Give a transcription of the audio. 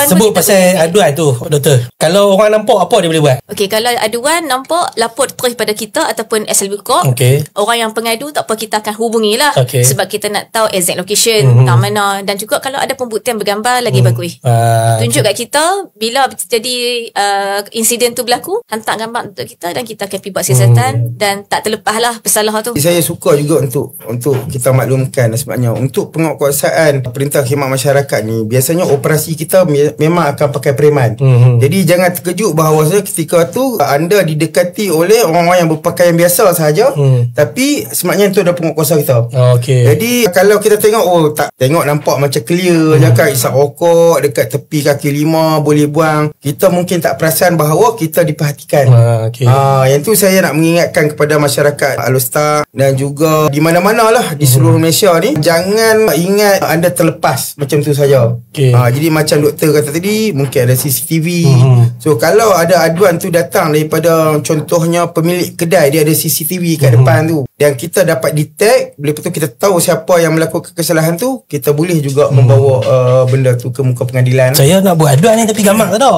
tanpa Sebut kita pasal aduan tu, doktor. Kalau orang nampak, apa dia boleh buat? Okey, kalau aduan nampak, lapor terus pada kita ataupun SLB Corp. Okey. Orang yang pengadu tak apa, kita akan hubungi lah. Okey. Sebab kita nak tahu exact location, tak mana. Dan juga kalau ada pembuktian bergambar lagi bagus. Tunjuk kat kita bila terjadi insiden tu berlaku, hantar gambar untuk kita dan kita akan pergi buat siasatan dan tak terlepas lah pesalah tu. Saya suka juga untuk kita maklumkan sebabnya untuk penguatkuasaan perintah khidmat masyarakat ni, biasanya operasi kita memang akan pakai preman. Jadi jangan terkejut bahawa ketika tu anda didekati oleh orang-orang yang berpakaian biasa sahaja, tapi sebenarnya itu adalah penguatkuasa kita. Okey. Jadi kalau kita tengok, tak tengok nampak macam clear cakap isap rokok dekat tepi kaki lima boleh buang, kita mungkin tak perasan bahawa kita diperhatikan. Okey. Yang tu saya nak mengingatkan kepada masyarakat Alor dan juga di mana-mana lah di seluruh Malaysia ni, jangan ingat anda terlepas macam tu saja. Okay. Jadi macam doktor kata tadi, mungkin ada CCTV. So kalau ada aduan tu datang daripada contohnya pemilik kedai, dia ada CCTV kat depan tu, dan kita dapat detect, lepas tu kita tahu siapa yang melakukan kesalahan tu, kita boleh juga membawa benda tu ke muka pengadilan. Saya nak buat aduan ni tapi gamak tak ada.